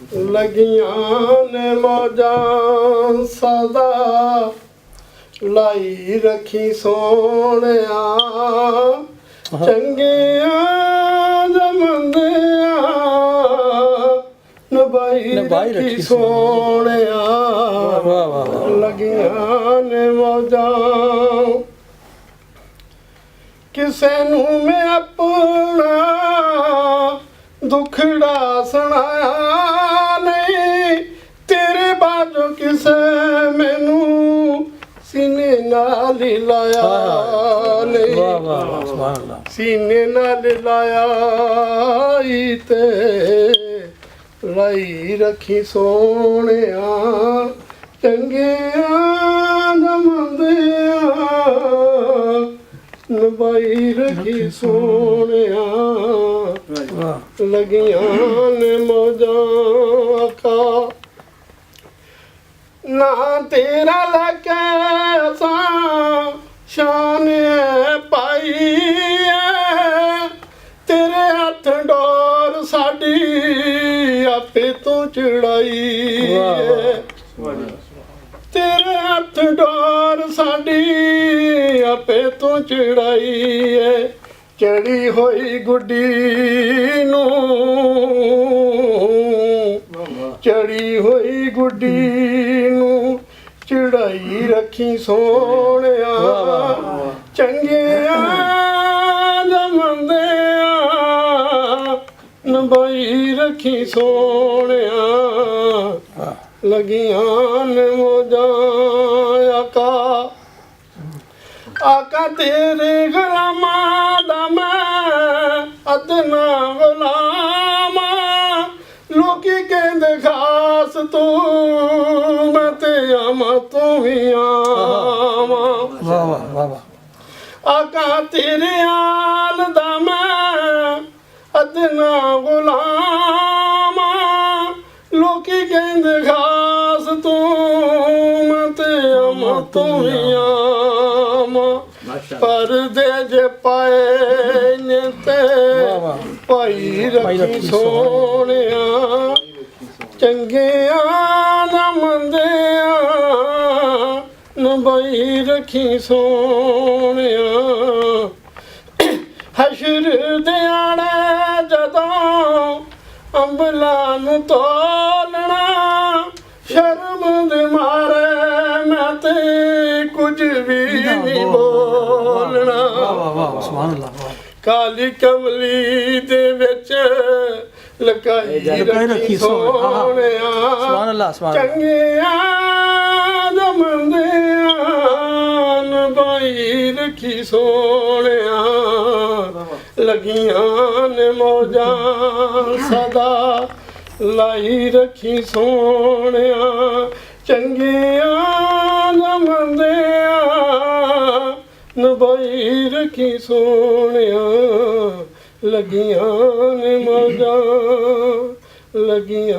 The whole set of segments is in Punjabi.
ਲੱਗੀਆਂ ਨੇ ਮੌਜਾਂ ਸਦਾ ਲਾਈ ਰੱਖੀ ਸੋਹਣਿਆ ਚੰਗਿਆਂ ਜਮੰਦਿਆਂ ਨਭਾਈ ਰੱਖੀ ਸੋਹਣਿਆ ਲੱਗੀਆਂ ਨੇ ਮੌਜਾਂ ਕਿਸੇ ਨੂੰ ਮੈਂ ਆਪਣਾ ਦੁਖੜਾ ਸੁਣਾਇਆ ਨਹੀਂ ਤੇਰੇ ਬਾਝੋਂ ਕਿਸੇ ਮੈਨੂੰ ਸੀਨੇ ਨਾਲ ਲਾਇਆ ਨਹੀਂ ਸੀਨੇ ਨਾਲ ਲਾਇਆ ਈ ਤੇ ਲਾਈ ਰੱਖੀ ਸੋਹਣਿਆ ਚੰਗਿਆਂ ਜਮੰਦਿਆਂ ਨਭਾਈ ਰੱਖੀ ਸੋਹਣਿਆ ਲੱਗੀਆਂ ਨੇ ਮੌਜਾਂ ਕਾ ਨਾ ਤੇਰਾ ਲੱਗੇ ਅਸਾਂ ਸ਼ਾਨ ਪਾਈ ਤੇਰੇ ਹੱਥ ਡੋਰ ਸਾਡੀ ਆਪੇ ਤੋਂ ਚੜਾਈ ਤੇਰੇ ਹੱਥ ਡੋਰ ਸਾਡੀ ਆਪੇ ਤੋਂ ਚੜਾਈ ਏ ਚੜੀ ਹੋਈ ਗੁੱਡੀ ਨੂੰ ਚੜੀ ਹੋਈ ਗੁੱਡੀ ਨੂੰ ਚੜਾਈ ਰੱਖੀ ਸੋਹਣਿਆ ਚੰਗਿਆਂ ਜਮੰਦਿਆਂ ਨਭਾਈ ਰੱਖੀ ਸੋਹਣਿਆ ਲੱਗੀਆਂ ਨੇ ਮੌਜਾਂ ਆਕਾ ਤੇਰੇ ਗੁਲਾਮਾਂ ਦਾ ਮੈਂ ਅਦਨਾ ਗੁਲਾਮ ਲੋਕੀ ਕਹਿੰਦੇ ਖਾਸ ਤੂੰ ਮੈਂ ਤੇ ਆਵਾਂ ਤੂੰ ਵੀ ਆਵਾਂ ਵਾਹ ਵਾਹ ਵਾਹ ਆਕਾ ਤੇਰੇ ਆਲ ਦਾ ਮੈਂ ਅਦਨਾ ਗੁਲਾਮ ਲੋਕੀ ਕਹਿੰਦੇ ਖਾਸ ਤੂੰ ਮੈਂ ਤੇ ਆਵਾਂ ਤੂੰ ਵੀ ਆਵਾਂ ਪਰਦੇ ਜੇ ਪਾਏ ਨੇ ਤੇ ਭਾਈ ਰੱਖੀ ਸੋਹਣਿਆ ਚੰਗਿਆਂ ਜਮੰਦਿਆਂ ਨਭਾਈ ਰੱਖੀ ਸੋਹਣਿਆ ਹਸ਼ਰ ਦਿਹਾੜੇ ਜਦੋਂ ਅੰਬਲਾਂ ਨੂੰ ਤੋਲਣਾ ਸ਼ਰਮ ਦੇ ਮਾਰੇ ਮੈਂ ਤੇ ਕੁਝ ਵੀ ਨਹੀਂ ਬੋਲਣਾ ਕਾਲੀ ਕਮਲੀ ਦੇ ਵਿੱਚ ਲਕਾਈ ਰੱਖੀ ਸੋਹਣਿਆ ਚੰਗਿਆਂ ਜਮੰਦਿਆਂ ਨਭਾਈ ਰੱਖੀ ਸੋਹਣਿਆ ਲੱਗੀਆਂ ਨੇ ਮੌਜਾਂ ਸਦਾ ਲਾਈ ਰੱਖੀ ਸੋਹਣਿਆ ਚੰਗਿਆਂ ਜਮੰਦਿਆਂ ਨਭਾਈ ਰੱਖੀ ਸੋਹਣਿਆ ਲੱਗੀਆਂ ਨੇ ਮੌਜਾਂ ਲੱਗੀਆਂ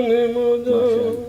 ਨੇ ਮੌਜਾਂ